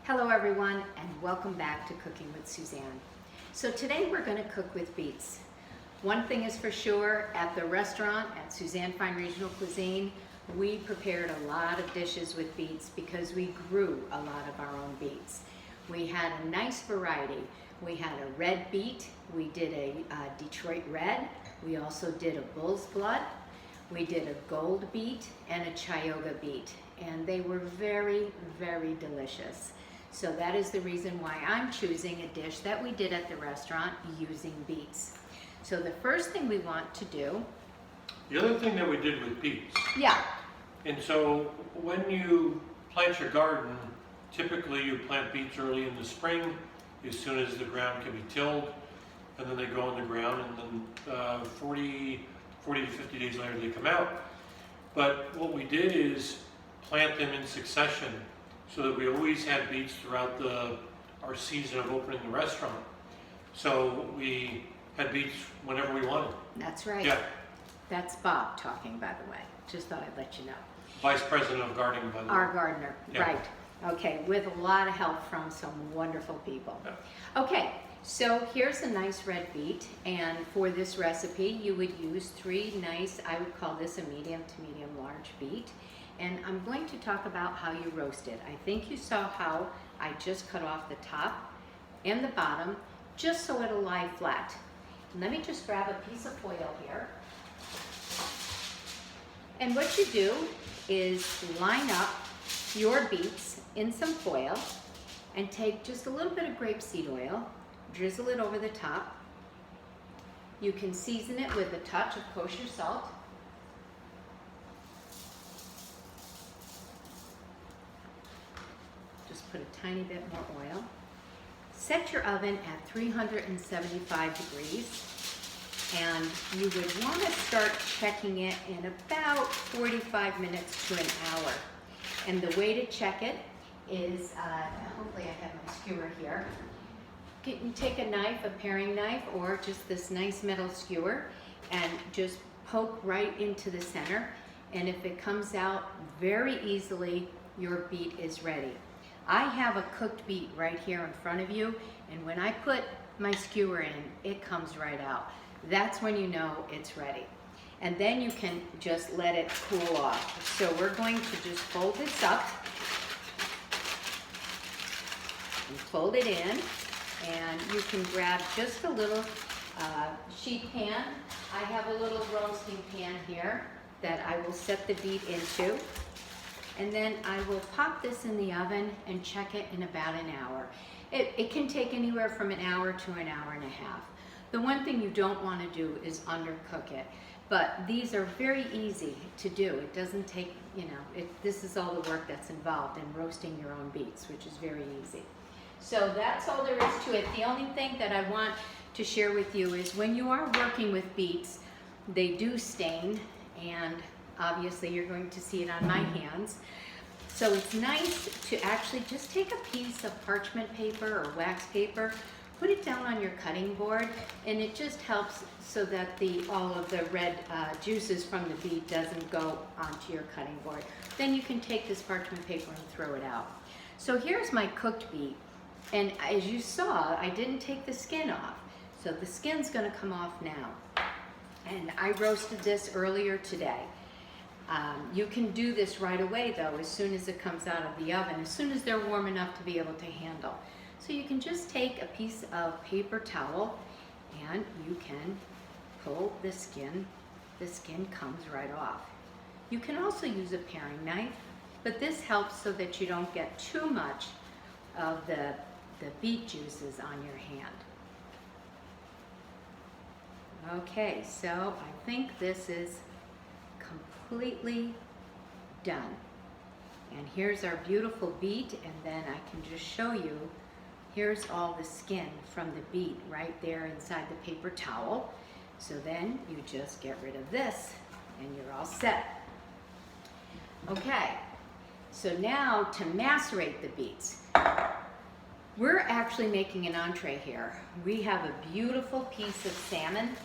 Hello everyone, and welcome back to Cooking with Suzanne. So today we're going to cook with beets. One thing is for sure, at the restaurant at Suzanne Fine Regional Cuisine, we prepared a lot of dishes with beets because we grew a lot of our own beets. We had a nice variety. We had a red beet, we did a Detroit red, we also did a bull's blood, we did a gold beet and a Chioggia beet, and they were very, very delicious. So that is the reason why I'm choosing a dish that we did at the restaurant using beets. So the first thing we want to do... The other thing that we did with beets. Yeah. And so when you plant your garden, typically you plant beets early in the spring, as soon as the ground can be tilled, and then they go in the ground, and then 40 to 50 days later they come out. But what we did is plant them in succession, so that we always had beets throughout our season of opening the restaurant. So we had beets whenever we wanted. That's right. Yeah. That's Bob talking, by the way. Just thought I'd let you know. Vice President of Gardening, by the way. Our gardener, Yeah. right. Okay, with a lot of help from some wonderful people. Yeah. Okay, so here's a nice red beet, and for this recipe you would use 3 nice, I would call this a medium to medium large beet. And I'm going to talk about how you roast it. I think you saw how I just cut off the top and the bottom, just so it'll lie flat. Let me just grab a piece of foil here. And what you do is line up your beets in some foil and take just a little bit of grapeseed oil, drizzle it over the top. You can season it with a touch of kosher salt. Just put a tiny bit more oil. Set your oven at 375 degrees. And you would want to start checking it in about 45 minutes to an hour. And the way to check it is, hopefully I have my skewer here. You can take a knife, a paring knife, or just this nice metal skewer, and just poke right into the center. And if it comes out very easily, your beet is ready. I have a cooked beet right here in front of you, and when I put my skewer in, it comes right out. That's when you know it's ready. And then you can just let it cool off. So we're going to just fold this up and fold it in, and you can grab just a little sheet pan. I have a little roasting pan here that I will set the beet into. And then I will pop this in the oven and check it in about an hour. It can take anywhere from an hour to an hour and a half. The one thing you don't want to do is undercook it, but these are very easy to do. It doesn't take, this is all the work that's involved in roasting your own beets, which is very easy. So that's all there is to it. The only thing that I want to share with you is when you are working with beets, they do stain, and obviously you're going to see it on my hands. So it's nice to actually just take a piece of parchment paper or wax paper, put it down on your cutting board, and it just helps so that all of the red juices from the beet doesn't go onto your cutting board. Then you can take this parchment paper and throw it out. So here's my cooked beet, and as you saw, I didn't take the skin off. So the skin's gonna come off now. And I roasted this earlier today. You can do this right away though, as soon as it comes out of the oven, as soon as they're warm enough to be able to handle. So you can just take a piece of paper towel and you can pull the skin. The skin comes right off. You can also use a paring knife, but this helps so that you don't get too much of the beet juices on your hand. Okay, so I think this is completely done. And here's our beautiful beet, and then I can just show you, here's all the skin from the beet right there inside the paper towel. So then you just get rid of this and you're all set. Okay, so now to macerate the beets. We're actually making an entree here. We have a beautiful piece of salmon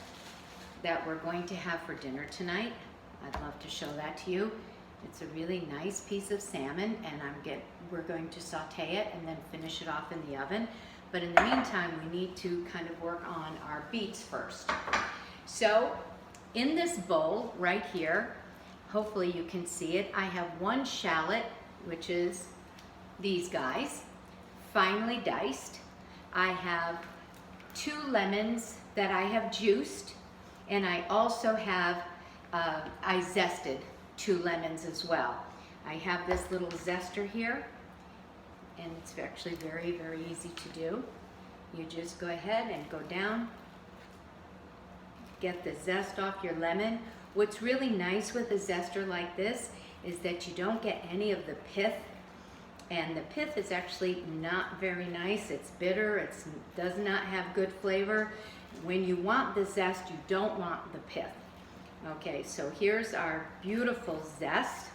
that we're going to have for dinner tonight. I'd love to show that to you. It's a really nice piece of salmon, and we're going to saute it and then finish it off in the oven. But in the meantime, we need to kind of work on our beets first. So in this bowl right here, hopefully you can see it, I have one shallot, which is these guys, finely diced. I have 2 lemons that I have juiced, and I also have, I zested 2 lemons as well. I have this little zester here, and it's actually very, very easy to do. You just go ahead and go down, get the zest off your lemon. What's really nice with a zester like this is that you don't get any of the pith, and the pith is actually not very nice. It's bitter, it does not have good flavor. When you want the zest, you don't want the pith. Okay, so here's our beautiful zest,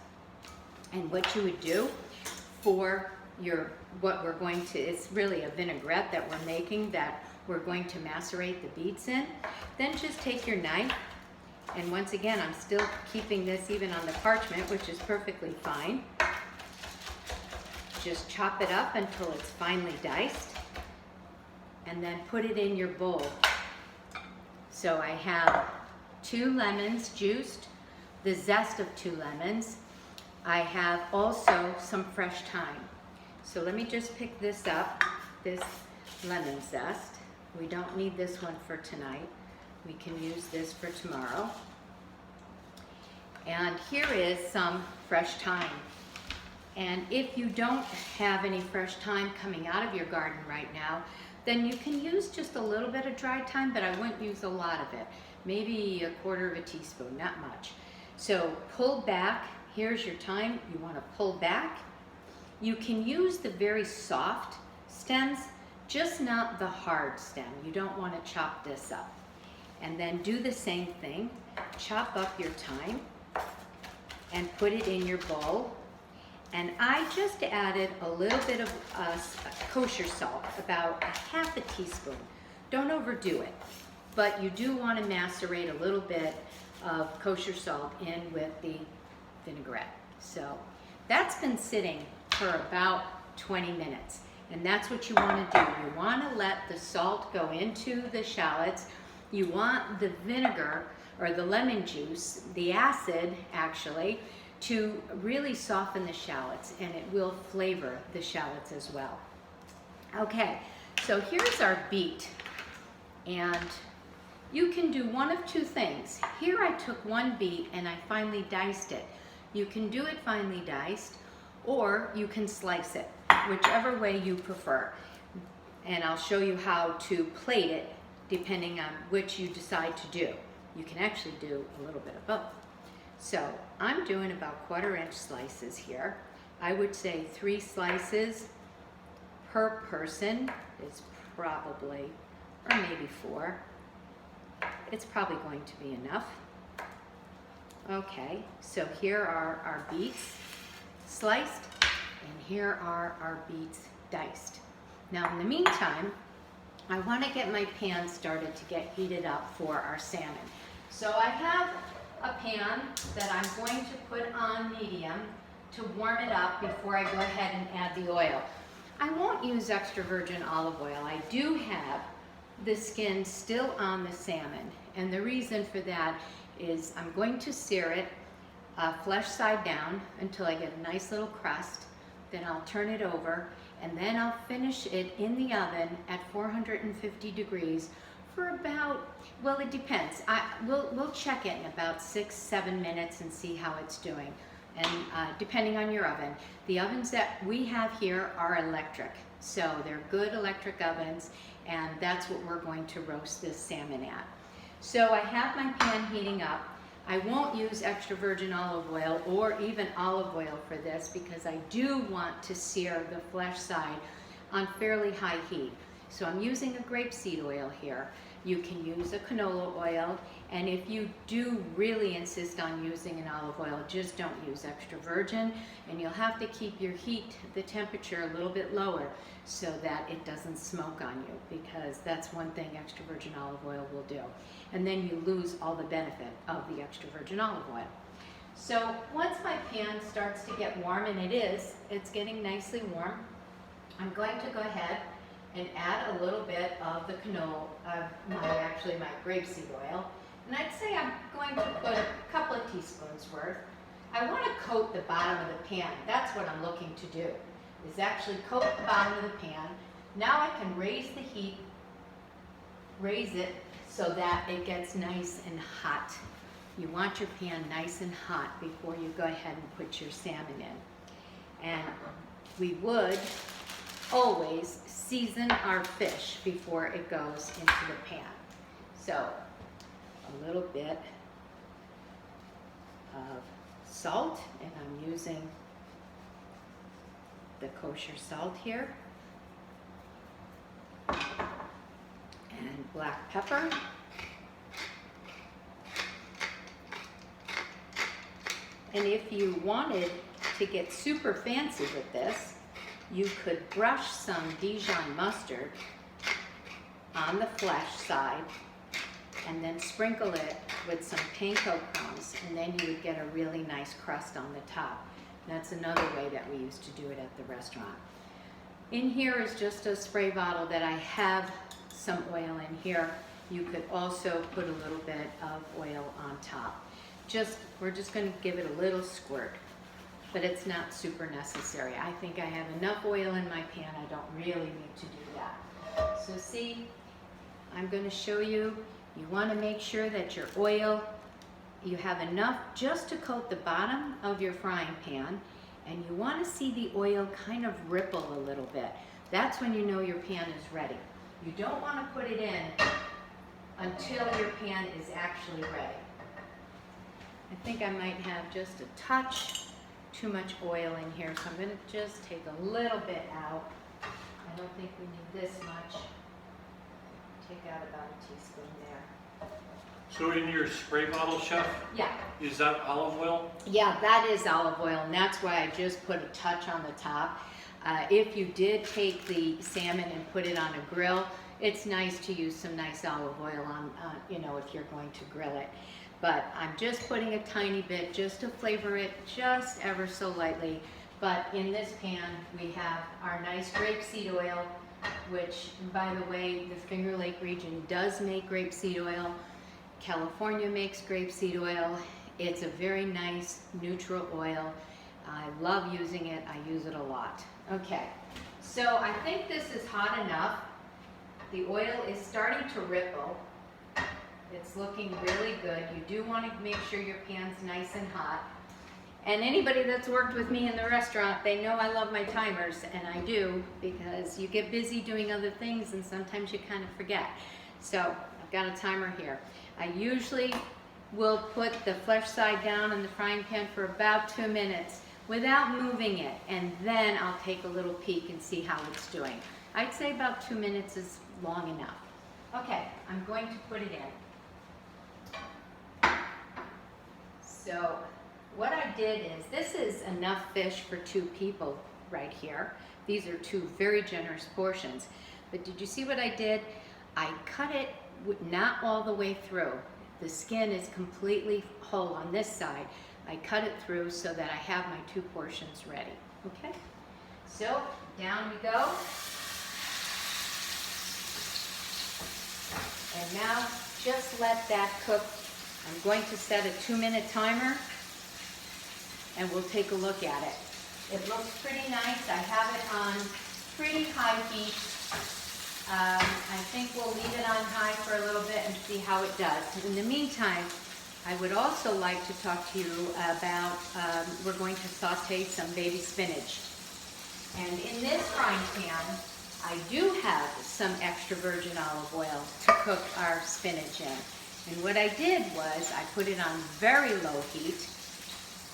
and what you would do for it's really a vinaigrette that we're making that we're going to macerate the beets in. Then just take your knife, and once again, I'm still keeping this even on the parchment, which is perfectly fine. Just chop it up until it's finely diced, and then put it in your bowl. So I have 2 lemons juiced, the zest of 2 lemons. I have also some fresh thyme. So let me just pick this up, this lemon zest. We don't need this one for tonight. We can use this for tomorrow. And here is some fresh thyme. And if you don't have any fresh thyme coming out of your garden right now, then you can use just a little bit of dried thyme, but I wouldn't use a lot of it. Maybe 1/4 teaspoon, not much. So pull back, here's your thyme, you wanna pull back. You can use the very soft stems, just not the hard stem. You don't wanna chop this up. And then do the same thing, chop up your thyme and put it in your bowl. And I just added a little bit of kosher salt, about 1/2 teaspoon. Don't overdo it, but you do want to macerate a little bit of kosher salt in with the vinaigrette. So that's been sitting for about 20 minutes, and that's what you want to do. You want to let the salt go into the shallots. You want the vinegar or the lemon juice, the acid actually, to really soften the shallots, and it will flavor the shallots as well. Okay, so here's our beet, and you can do one of 2 things. Here I took 1 beet and I finely diced it. You can do it finely diced, or you can slice it, whichever way you prefer. And I'll show you how to plate it depending on which you decide to do. You can actually do a little bit of both. So I'm doing about 1/4" slices here. I would say 3 slices per person is probably, or maybe 4. It's probably going to be enough. Okay, so here are our beets sliced, and here are our beets diced. Now in the meantime, I want to get my pan started to get heated up for our salmon. So I have a pan that I'm going to put on medium to warm it up before I go ahead and add the oil. I won't use extra virgin olive oil. I do have the skin still on the salmon, and the reason for that is I'm going to sear it flesh side down until I get a nice little crust. Then I'll turn it over, and then I'll finish it in the oven at 450 degrees for about, well, it depends. We'll check it in about 6-7 minutes and see how it's doing, and depending on your oven. The ovens that we have here are electric, so they're good electric ovens, and that's what we're going to roast this salmon at. So I have my pan heating up. I won't use extra virgin olive oil or even olive oil for this because I do want to sear the flesh side on fairly high heat. So I'm using a grapeseed oil here. You can use a canola oil, and if you do really insist on using an olive oil, just don't use extra virgin, and you'll have to keep your heat, the temperature a little bit lower so that it doesn't smoke on you, because that's one thing extra virgin olive oil will do. And then you lose all the benefit of the extra virgin olive oil. So once my pan starts to get warm, and it's getting nicely warm, I'm going to go ahead and add a little bit of the canola, actually my grapeseed oil. And I'd say I'm going to put a couple of teaspoons worth. I want to coat the bottom of the pan. That's what I'm looking to do, is actually coat the bottom of the pan. Now I can raise the heat, raise it so that it gets nice and hot. You want your pan nice and hot before you go ahead and put your salmon in. And we would always season our fish before it goes into the pan. So a little bit of salt, and I'm using the kosher salt here, and black pepper. And if you wanted to get super fancy with this, you could brush some Dijon mustard on the flesh side and then sprinkle it with some panko crumbs, and then you would get a really nice crust on the top. That's another way that we used to do it at the restaurant. In here is just a spray bottle that I have some oil in here. You could also put a little bit of oil on top. We're just going to give it a little squirt, but it's not super necessary. I think I have enough oil in my pan. I don't really need to do that. So see, I'm going to show you. You want to make sure that your oil, you have enough just to coat the bottom of your frying pan, and you want to see the oil kind of ripple a little bit. That's when you know your pan is ready. You don't want to put it in until your pan is actually ready. I think I might have just a touch too much oil in here, so I'm going to just take a little bit out. I don't think we need this much. Take out about a teaspoon there. So in your spray bottle, Chef? Yeah. Is that olive oil? Yeah, that is olive oil, and that's why I just put a touch on the top. If you did take the salmon and put it on a grill, it's nice to use some nice olive oil on, if you're going to grill it. But I'm just putting a tiny bit just to flavor it just ever so lightly. But in this pan, we have our nice grapeseed oil, which, by the way, the Finger Lake region does make grapeseed oil. California makes grapeseed oil. It's a very nice neutral oil. I love using it. I use it a lot. Okay, so I think this is hot enough. The oil is starting to ripple. It's looking really good. You do want to make sure your pan's nice and hot. And anybody that's worked with me in the restaurant, they know I love my timers, and I do, because you get busy doing other things and sometimes you kind of forget. So I've got a timer here. I usually will put the flesh side down in the frying pan for about 2 minutes without moving it, and then I'll take a little peek and see how it's doing. I'd say about 2 minutes is long enough. Okay, I'm going to put it in. So what I did is, this is enough fish for 2 people right here. These are 2 very generous portions. But did you see what I did? I cut it not all the way through. The skin is completely whole on this side. I cut it through so that I have my 2 portions ready. Okay? So down we go. And now just let that cook. I'm going to set a 2-minute timer, and we'll take a look at it. It looks pretty nice. I have it on pretty high heat. I think we'll leave it on high for a little bit and see how it does. In the meantime, I would also like to talk to you about, we're going to saute some baby spinach. And in this frying pan, I do have some extra virgin olive oil to cook our spinach in. And what I did was I put it on very low heat.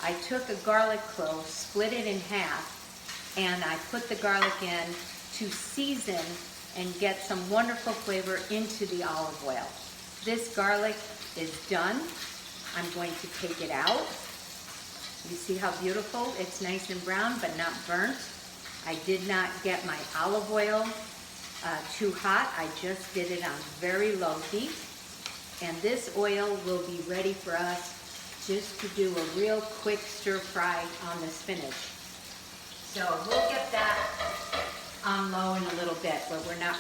I took a garlic clove, split it in half, and I put the garlic in to season and get some wonderful flavor into the olive oil. This garlic is done. I'm going to take it out. You see how beautiful? It's nice and brown but not burnt. I did not get my olive oil too hot. I just did it on very low heat. And this oil will be ready for us just to do a real quick stir fry on the spinach. So we'll get that on low in a little bit, but we're not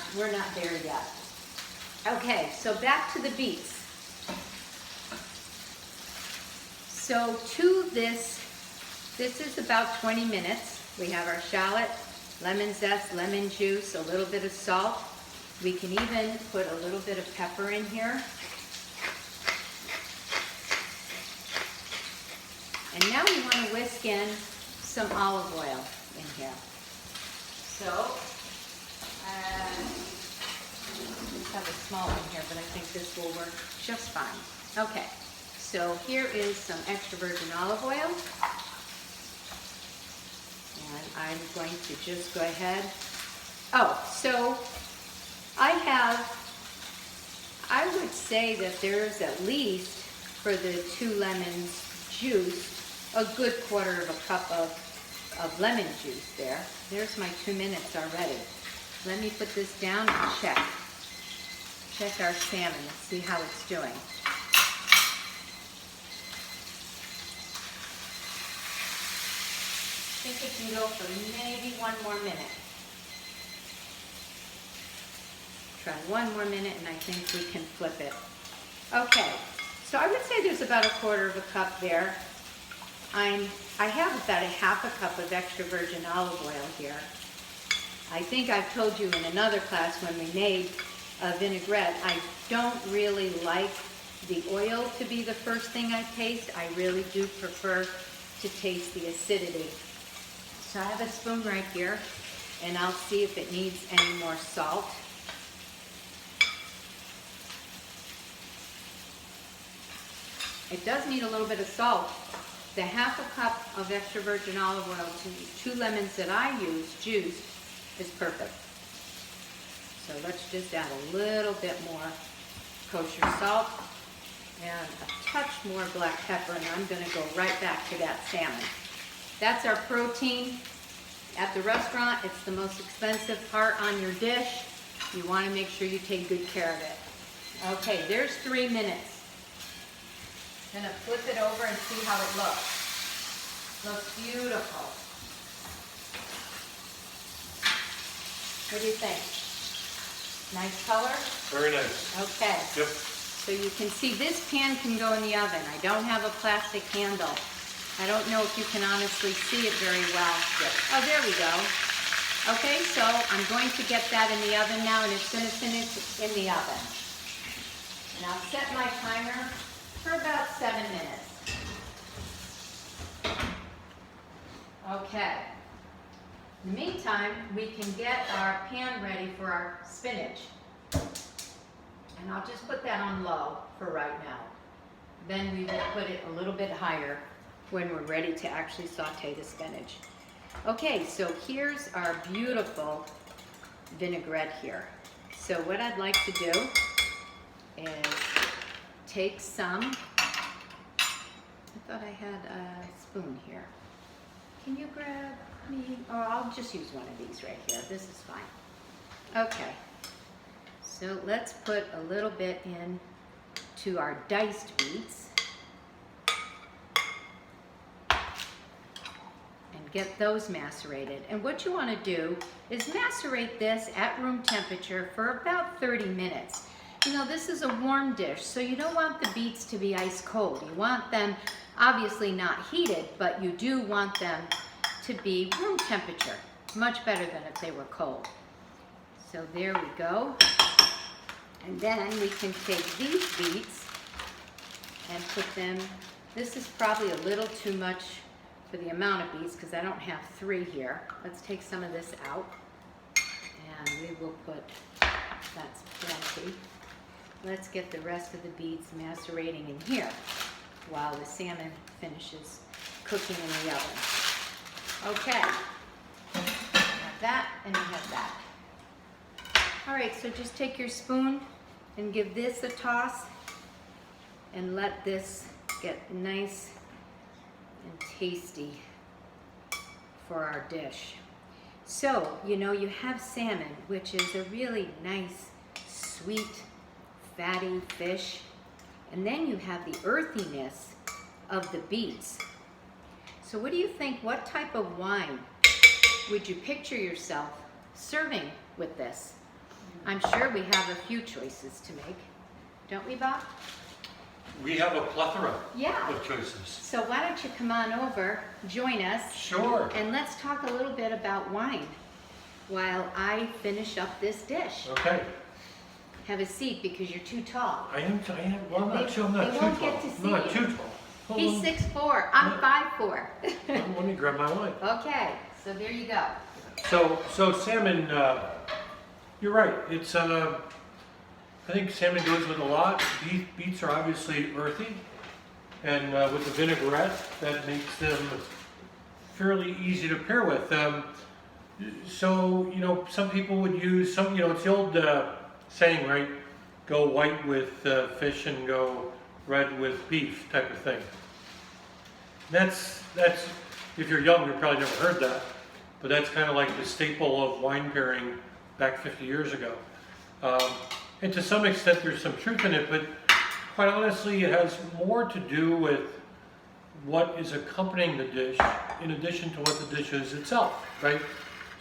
there yet. Okay, so back to the beets. So to this is about 20 minutes. We have our shallot, lemon zest, lemon juice, a little bit of salt. We can even put a little bit of pepper in here. And now we want to whisk in some olive oil in here. So, I have a small one here, but I think this will work just fine. Okay, so here is some extra virgin olive oil. And I'm going to just go ahead. Oh, so I would say that there's at least, for the 2 lemons juice, a good 1/4 of a cup of lemon juice there. There's my 2 minutes already. Let me put this down and check our salmon and see how it's doing. I think it can go for maybe 1 more minute. Try 1 more minute and I think we can flip it. Okay, so I would say there's about a 1/4 of a cup there. I have about a 1/2 cup of extra virgin olive oil here. I think I've told you in another class when we made a vinaigrette, I don't really like the oil to be the first thing I taste. I really do prefer to taste the acidity. So I have a spoon right here, and I'll see if it needs any more salt. It does need a little bit of salt. The 1/2 cup of extra virgin olive oil to 2 lemons that I use, juiced, is perfect. So let's just add a little bit more kosher salt and a touch more black pepper, and I'm going to go right back to that salmon. That's our protein. At the restaurant, it's the most expensive part on your dish. You want to make sure you take good care of it. Okay, there's 3 minutes. I'm going to flip it over and see how it looks. Looks beautiful. What do you think? Nice color? Very nice. Okay. Yep. So you can see this pan can go in the oven. I don't have a plastic handle. I don't know if you can honestly see it very well. Oh, there we go. Okay, so I'm going to get that in the oven now, and it's going to finish in the oven. And I'll set my timer for about 7 minutes. Okay. In the meantime, we can get our pan ready for our spinach. And I'll just put that on low for right now. Then we will put it a little bit higher when we're ready to actually saute the spinach. Okay, so here's our beautiful vinaigrette here. So what I'd like to do is take some, I thought I had a spoon here. Can you grab me, or I'll just use one of these right here. This is fine. Okay, so let's put a little bit in to our diced beets. And get those macerated. And what you want to do is macerate this at room temperature for about 30 minutes. You know, this is a warm dish, so you don't want the beets to be ice cold. You want them obviously not heated, but you do want them to be room temperature. Much better than if they were cold. So there we go. And then we can take these beets and put them, this is probably a little too much for the amount of beets because I don't have 3 here. Let's take some of this out. And we will put, that's plenty. Let's get the rest of the beets macerating in here while the salmon finishes cooking in the oven. Okay, have that and you have that. All right, so just take your spoon and give this a toss and let this get nice and tasty for our dish. So, you know, you have salmon, which is a really nice, sweet, fatty fish. And then you have the earthiness of the beets. So what do you think, what type of wine would you picture yourself serving with this? I'm sure we have a few choices to make. Don't we, Bob? We have a plethora Yeah. of choices. So why don't you come on over, join us, Sure. and let's talk a little bit about wine while I finish up this dish. Okay. Have a seat because you're too tall. Well, I'm not sure, I'm not They too won't tall. get to I'm see not you. too tall. Hold He's on. 6'4", I'm Yeah. 5'4". Let me grab my wine. Okay, so there you go. So salmon, you're right. It's I think salmon goes with a lot. Beets are obviously earthy, and with the vinaigrette, that makes them fairly easy to pair with. So some people would use some. It's the old saying, right? Go white with fish and go red with beef, type of thing. That's if you're young, you've probably never heard that, but that's kind of like the staple of wine pairing back 50 years ago. And to some extent, there's some truth in it, but quite honestly, it has more to do with what is accompanying the dish in addition to what the dish is itself, right?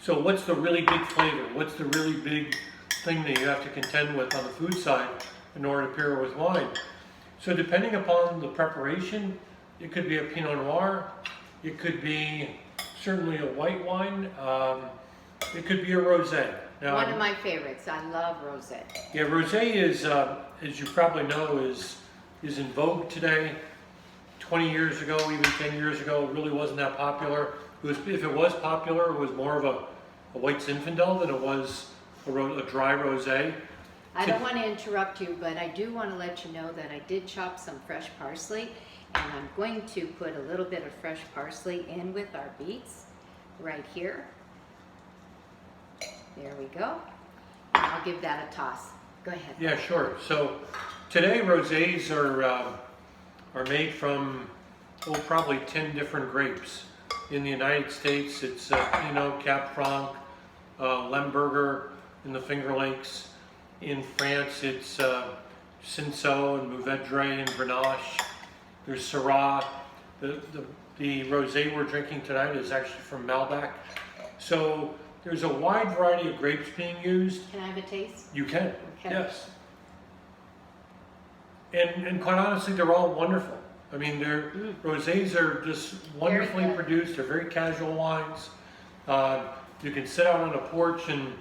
So what's the really big flavor? What's the really big thing that you have to contend with on the food side in order to pair with wine? So depending upon the preparation, it could be a Pinot Noir, it could be certainly a white wine, it could be a rosé. Now, One of my favorites. I love rosé. yeah, rosé is, as you probably know, is in vogue today. 20 years ago, even 10 years ago, it really wasn't that popular. If it was popular, it was more of a white Zinfandel than it was a dry rosé. I don't want to interrupt you, but I do want to let you know that I did chop some fresh parsley, and I'm going to put a little bit of fresh parsley in with our beets right here. There we go. And I'll give that a toss. Go ahead. Yeah, sure. So today rosés are made from probably 10 different grapes. In the United States, it's Pinot, Cap Franc, Lemberger in the Finger Lakes. In France, it's Cinsault and Mourvedre and Grenache. There's Syrah. The rosé we're drinking tonight is actually from Malbec. So there's a wide variety of grapes being used. Can I have a taste? You can, Okay. yes. And quite honestly, they're all wonderful. I mean, rosés are just wonderfully good. produced. They're very casual wines. You can sit out on a porch and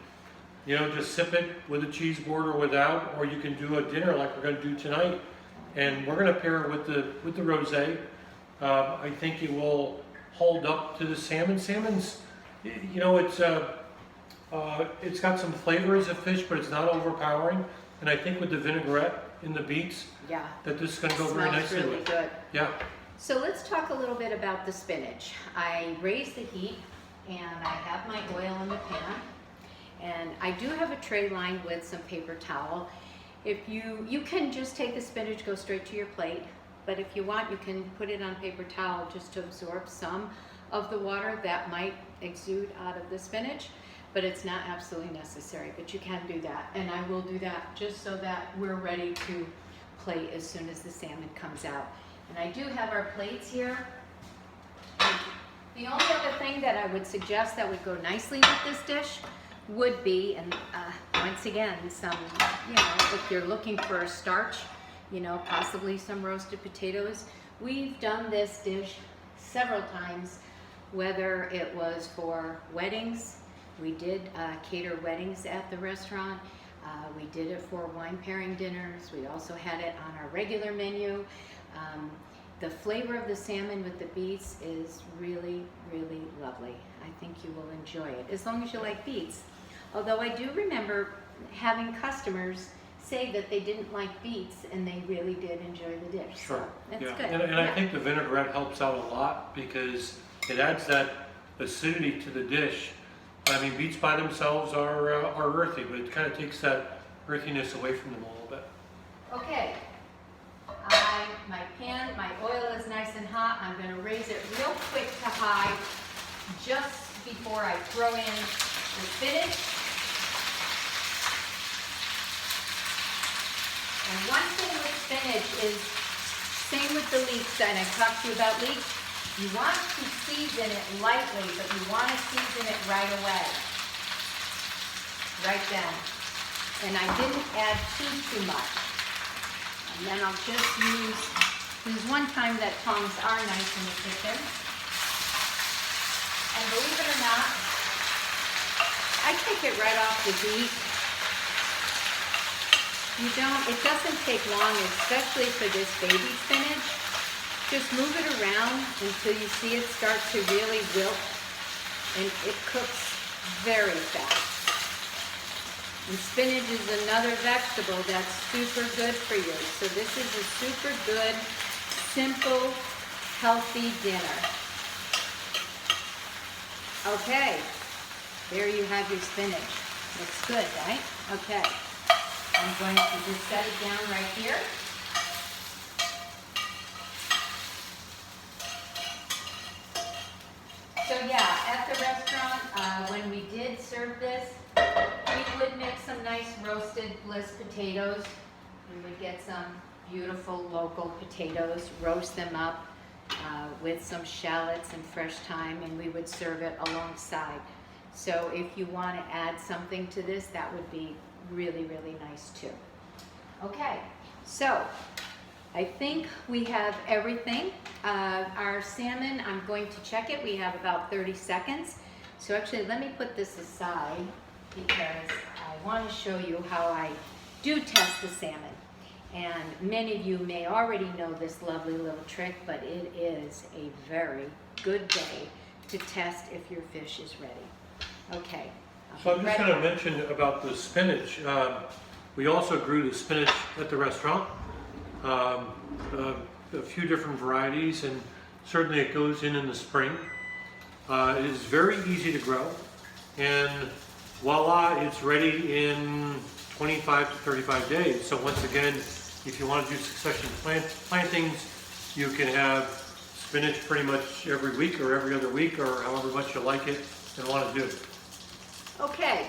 just sip it with a cheese board or without, or you can do a dinner like we're going to do tonight. And we're going to pair it with the rosé. I think it will hold up to the salmon. Salmon's, it's got some flavor as a fish, but it's not overpowering. And I think with the vinaigrette in the beets, Yeah. that this is going to go very Smells nicely really with. good. Yeah. So let's talk a little bit about the spinach. I raised the heat and I have my oil in the pan. And I do have a tray lined with some paper towel. If you can just take the spinach, go straight to your plate. But if you want, you can put it on paper towel just to absorb some of the water that might exude out of the spinach. But it's not absolutely necessary, but you can do that. And I will do that just so that we're ready to plate as soon as the salmon comes out. And I do have our plates here. The only other thing that I would suggest that would go nicely with this dish would be, and once again, some, if you're looking for a starch, possibly some roasted potatoes. We've done this dish several times, whether it was for weddings. We did cater weddings at the restaurant. We did it for wine pairing dinners. We also had it on our regular menu. The flavor of the salmon with the beets is really, really lovely. I think you will enjoy it, as long as you like beets. Although I do remember having customers say that they didn't like beets and they really did enjoy the dish. Sure. So that's Yeah. good. And I think the vinaigrette helps out a lot because it adds that acidity to the dish. I mean, beets by themselves are earthy, but it kind of takes that earthiness away from them a little bit. Okay, my oil is nice and hot. I'm going to raise it real quick to high just before I throw in the spinach. And one thing with spinach is Same with the leeks, and I talked to you about leeks. You want to season it lightly, but you want to season it right away. Right then. And I didn't add too much. And then I'll just use, there's one time that tongs are nice in the kitchen. And believe it or not, I take it right off the heat. It doesn't take long, especially for this baby spinach. Just move it around until you see it start to really wilt, and it cooks very fast. And spinach is another vegetable that's super good for you. So this is a super good, simple, healthy dinner. Okay, there you have your spinach. Looks good, right? Okay. I'm going to just set it down right here. So yeah, at the restaurant, when we did serve this, we would make some nice roasted bliss potatoes. We would get some beautiful local potatoes, roast them up with some shallots and fresh thyme, and we would serve it alongside. So if you want to add something to this, that would be really, really nice too. Okay, so I think we have everything. Our salmon, I'm going to check it. We have about 30 seconds. So actually, let me put this aside because I want to show you how I do test the salmon. And many of you may already know this lovely little trick, but it is a very good way to test if your fish is ready. Okay. So I'm just going to mention about the spinach. We also grew the spinach at the restaurant, a few different varieties, and certainly it goes in the spring. It is very easy to grow, and voila, it's ready in 25 to 35 days. So once again, if you want to do succession plantings, you can have spinach pretty much every week or every other week or however much you like it and want to do. Okay,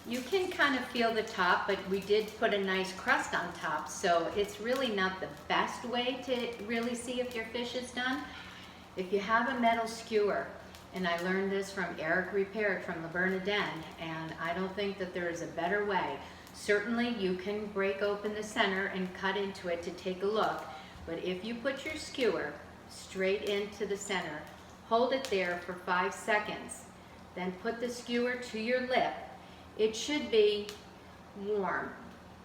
you can kind of feel the top, but we did put a nice crust on top, so it's really not the best way to really see if your fish is done. If you have a metal skewer, and I learned this from Eric Repaired from La Bernardin, and I don't think that there is a better way. Certainly you can break open the center and cut into it to take a look, but if you put your skewer straight into the center, hold it there for 5 seconds, then put the skewer to your lip. It should be warm.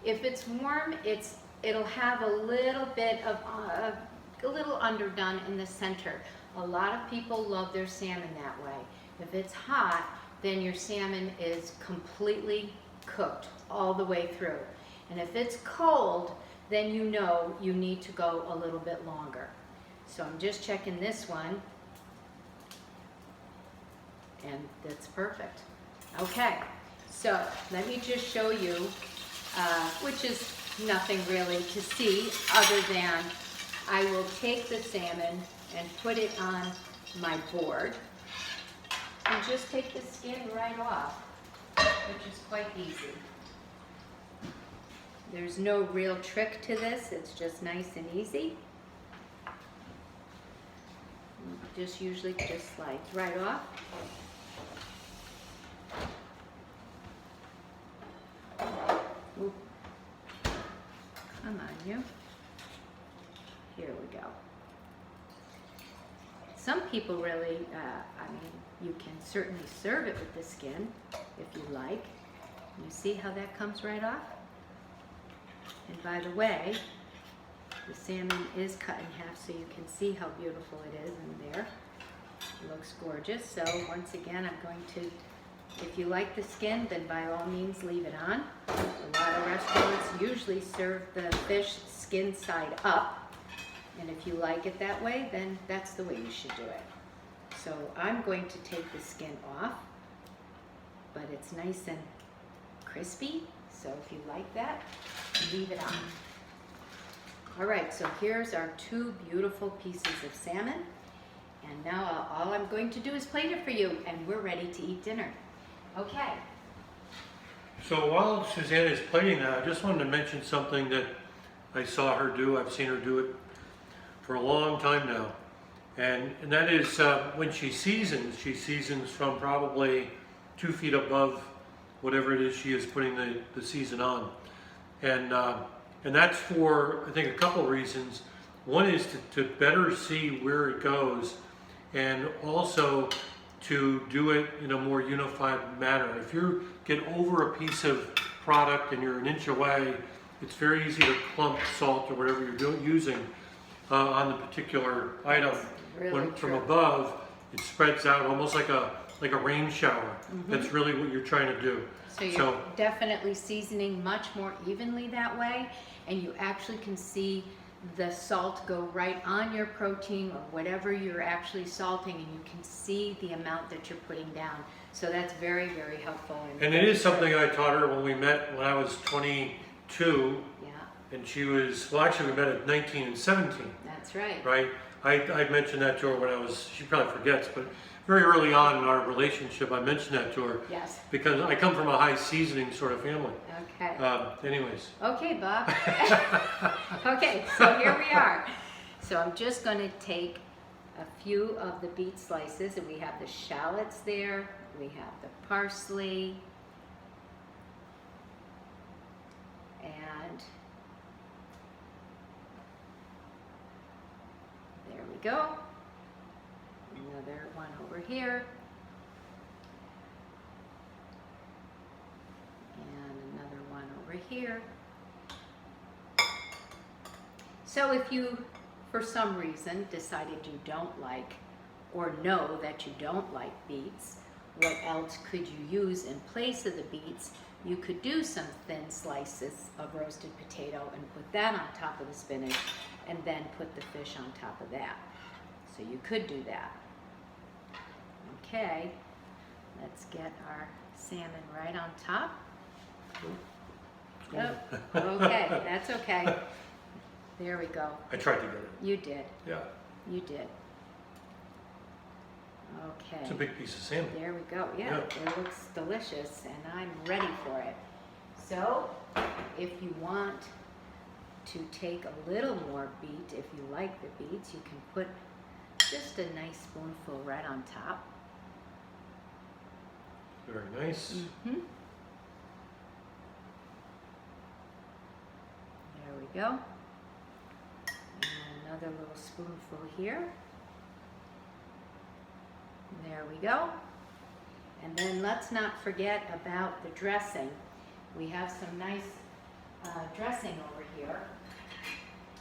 If it's warm, it'll have a little bit of a little underdone in the center. A lot of people love their salmon that way. If it's hot, then your salmon is completely cooked all the way through. And if it's cold, then you know you need to go a little bit longer. So I'm just checking this one. And that's perfect. Okay, so let me just show you, which is nothing really to see other than I will take the salmon and put it on my board and just take the skin right off, which is quite easy. There's no real trick to this, it's just nice and easy. Just usually just slides right off. Ooh. Come on, you. Here we go. Some people really, I mean, you can certainly serve it with the skin if you like. You see how that comes right off? And by the way, the salmon is cut in half so you can see how beautiful it is in there. It looks gorgeous. So once again, I'm going to, if you like the skin, then by all means leave it on. A lot of restaurants usually serve the fish skin side up. And if you like it that way, then that's the way you should do it. So I'm going to take the skin off, but it's nice and crispy. So if you like that, leave it on. All right, so here's our 2 beautiful pieces of salmon. And now all I'm going to do is plate it for you, and we're ready to eat dinner. Okay. So while Suzanne is plating that, I just wanted to mention something that I saw her do. I've seen her do it for a long time now. And that is when she seasons from probably 2 feet above whatever it is she is putting the season on. And that's for, I think, a couple of reasons. One is to better see where it goes, and also to do it in a more unified manner. If you get over a piece of product and you're an inch away, it's very easy to clump salt or whatever you're using on the particular item. Really When true. from above, it spreads out almost like a rain shower. That's really what you're trying to do. So you're definitely seasoning much more evenly that way, and you actually can see the salt go right on your protein or whatever you're actually salting, and you can see the amount that you're putting down. So that's very, very helpful. And it is something I taught her when we met when I was 22, Yeah, and she was, well, actually we met at 19 and 17, that's right. right? I mentioned that to her when I was, she probably forgets, but very early on in our relationship, I mentioned that to her. Yes. Because I come from a high seasoning sort of family. Okay. Anyways. Okay, Bob. Okay, so here we are. So I'm just going to take a few of the beet slices, and we have the shallots there, we have the parsley, and there we go. Another one over here. And another one over here. So if you, for some reason, decided you don't like or know that you don't like beets, what else could you use in place of the beets? You could do some thin slices of roasted potato and put that on top of the spinach, and then put the fish on top of that. So you could do that. Okay, let's get our salmon right on top. Oh, okay, that's okay. There we go. I tried to get it. You did. Yeah. You did. Okay. It's a big piece of salmon. There we go. Yeah, Yeah. it looks delicious, and I'm ready for it. So, if you want to take a little more beet, if you like the beets, you can put just a nice spoonful right on top. Very nice. There we go. And another little spoonful here. There we go. And then let's not forget about the dressing. We have some nice dressing over here.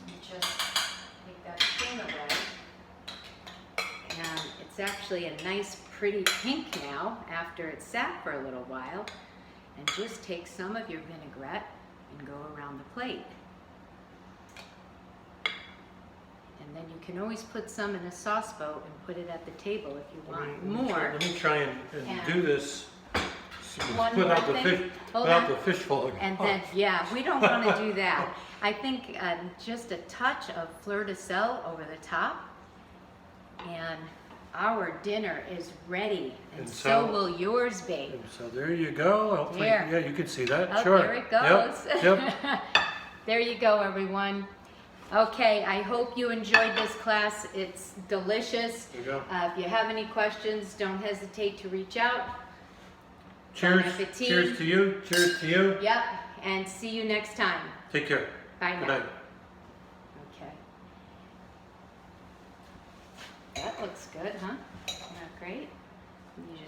Let me just take that spoon away. And it's actually a nice pretty pink now after it's sat for a little while. And just take some of your vinaigrette and go around the plate. And then you can always put some in a sauce boat and put it at the table if you want more. Let me try and do this One more without the thing. fish, Hold without on. the fish falling And off. then, yeah, we don't want to do that. I think just a touch of fleur de sel over the top, and our dinner is ready, and so will yours be. And so there you go. Hopefully, There. yeah, you can see that. Oh, Sure. there it goes. Yep. There you go, everyone. Okay, I hope you enjoyed this class. It's delicious. There you go. If you have any questions, don't hesitate to reach out. Cheers. Bon appetit. Cheers to you. Cheers to you. Yep, and see you next time. Take care. Bye Good now. night. Okay. That looks good, huh? Isn't that great?